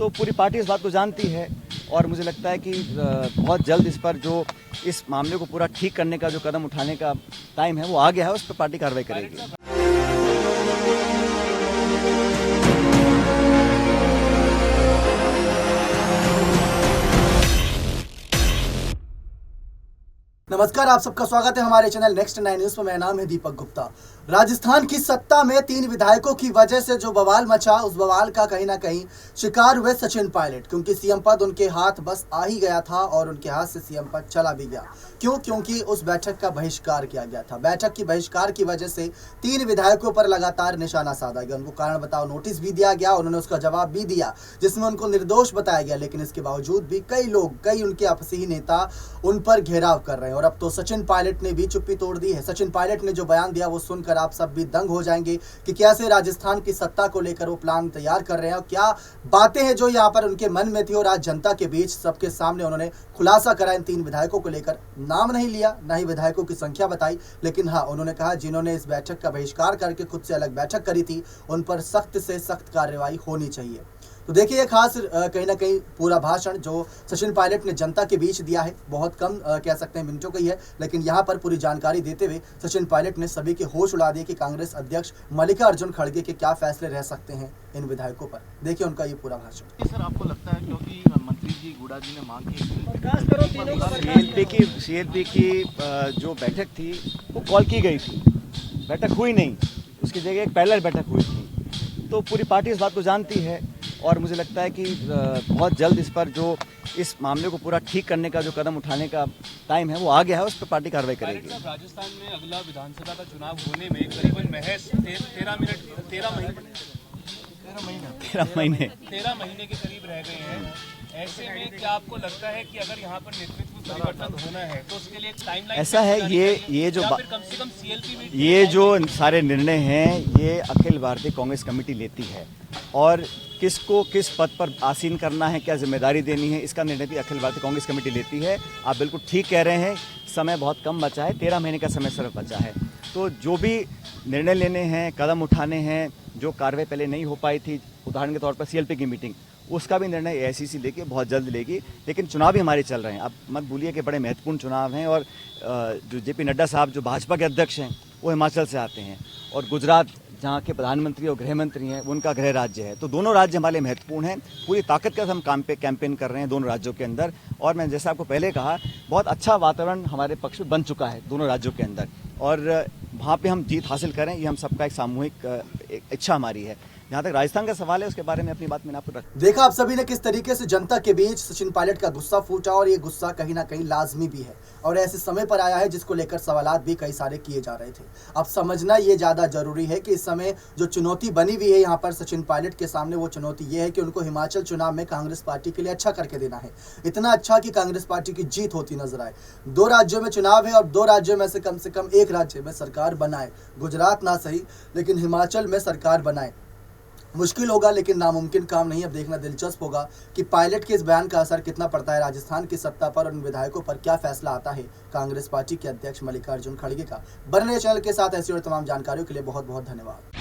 तो पूरी पार्टी इस बात को जानती है और मुझे लगता है कि बहुत जल्द इस पर जो इस मामले को पूरा ठीक करने का जो कदम उठाने का टाइम है वो आ गया है, उस पर पार्टी कार्रवाई करेगी। नमस्कार, आप सबका स्वागत है हमारे चैनल नेक्स्ट 9 न्यूज में। मेरा नाम है दीपक गुप्ता। राजस्थान की सत्ता में 3 विधायकों की वजह से जो बवाल मचा, उस बवाल का कहीं ना कहीं शिकार हुए सचिन पायलट, क्योंकि सीएम पद उनके हाथ बस आ ही गया था और उनके हाथ से सीएम पद चला भी गया। क्योंकि उस बैठक का बहिष्कार किया गया था। बैठक की बहिष्कार की वजह से 3 विधायकों पर लगातार निशाना साधा गया। उनको कारण बताओ नोटिस भी दिया गया, उन्होंने उसका जवाब भी दिया जिसमें उनको निर्दोष बताया गया, लेकिन इसके बावजूद भी कई उनके आपसी नेता उन पर घेराव कर रहे हैं। और अब तो सचिन पायलट ने भी चुप्पी तोड़ दी है। सचिन पायलट ने जो बयान दिया वो सुनकर आप सब भी दंग हो जाएंगे कि कैसे राजस्थान की सत्ता को लेकर वो प्लान तैयार कर रहे हैं और क्या बातें हैं जो यहाँ पर उनके मन में थी और आज जनता के बीच सबके सामने उन्होंने खुलासा करा इन 3 विधायकों को लेकर। नाम नहीं लिया, ना ही विधायकों की संख्या बताई, लेकिन हाँ, उन्होंने कहा जिन्होंने इस बैठक का बहिष्कार करके खुद से अलग बैठक करी थी उन पर सख्त से सख्त कार्रवाई होनी चाहिए। तो देखिए, ये खास कहीं ना कहीं पूरा भाषण जो सचिन पायलट ने जनता के बीच दिया है, बहुत कम कह सकते हैं मिनटों का ही है, लेकिन यहाँ पर पूरी जानकारी देते हुए सचिन पायलट ने सभी के होश उड़ा दिए कि कांग्रेस अध्यक्ष मल्लिकार्जुन खड़गे के क्या फैसले रह सकते हैं इन विधायकों पर। देखिए उनका ये पूरा भाषण। सर, आपको लगता है क्योंकि मंत्री जी गुड़ा जी ने मांग की सीएलपी की जो बैठक थी वो कॉल की गई थी, बैठक हुई नहीं, उसकी जगह एक पैरेलल बैठक हुई थी। तो पूरी पार्टी इस बात को जानती है और मुझे लगता है कि बहुत जल्द इस पर जो इस मामले को पूरा ठीक करने का जो कदम उठाने का टाइम है वो आ गया है, उस पर पार्टी कार्रवाई करेगी। राजस्थान में अगला विधानसभा का चुनाव होने में करीबन महज 13 महीने के करीब रह गए हैं। ऐसे में क्या आपको लगता है कि अगर यहाँ पर नेतृत्व परिवर्तन होना है तो उसके लिए एक टाइमलाइन ऐसा है, ये जो कम से कम सीएलपी ये जो सारे निर्णय हैं ये अखिल भारतीय कांग्रेस कमेटी लेती है और किसको किस पद पर आसीन करना है, क्या जिम्मेदारी देनी है, इसका निर्णय भी अखिल भारतीय कांग्रेस कमेटी लेती है। आप बिल्कुल ठीक कह रहे हैं, समय बहुत कम बचा है, 13 महीने का समय सिर्फ बचा है। तो जो भी निर्णय लेने हैं, कदम उठाने हैं, जो कार्रवाई पहले नहीं हो पाई थी, उदाहरण के तौर पर सीएलपी की मीटिंग, उसका भी निर्णय एआईसीसी लेके बहुत जल्द लेगी। लेकिन चुनाव भी हमारे चल रहे हैं, आप मत भूलिए कि बड़े महत्वपूर्ण चुनाव हैं और जो जेपी नड्डा साहब जो भाजपा के अध्यक्ष हैं वो हिमाचल से आते हैं और गुजरात जहाँ के प्रधानमंत्री और गृह मंत्री हैं उनका गृह राज्य है। तो दोनों राज्य हमारे लिए महत्वपूर्ण हैं। पूरी ताकत के साथ हम कैंपेन कर रहे हैं दोनों राज्यों के अंदर और मैं जैसा आपको पहले कहा, बहुत अच्छा वातावरण हमारे पक्ष में बन चुका है दोनों राज्यों के अंदर और वहाँ पे हम जीत हासिल करें, ये हम सबका एक सामूहिक इच्छा हमारी है। जहाँ तक राजस्थान का सवाल है उसके बारे में अपनी बात मैंने आपको देखा आप सभी ने किस तरीके से जनता के बीच सचिन पायलट का गुस्सा फूटा और ये गुस्सा कहीं ना कहीं लाजमी भी है और ऐसे समय पर आया है जिसको लेकर सवालात भी कई सारे किए जा रहे थे। अब समझना ये ज़्यादा जरूरी है कि इस समय जो चुनौती बनी हुई है यहाँ पर सचिन पायलट के सामने, वो चुनौती ये है कि उनको हिमाचल चुनाव में कांग्रेस पार्टी के लिए अच्छा करके देना है, इतना अच्छा कि कांग्रेस पार्टी की जीत होती नजर आए। 2 राज्यों में चुनाव है और 2 राज्यों में से कम 1 राज्य में सरकार बनाए। गुजरात ना सही लेकिन हिमाचल में सरकार बनाए। मुश्किल होगा लेकिन नामुमकिन काम नहीं। अब देखना दिलचस्प होगा कि पायलट के इस बयान का असर कितना पड़ता है राजस्थान की सत्ता पर और उन विधायकों पर क्या फैसला आता है कांग्रेस पार्टी के अध्यक्ष मल्लिकार्जुन खड़गे का। बने रहिए चैनल के साथ, ऐसी और तमाम जानकारियों के लिए बहुत बहुत धन्यवाद।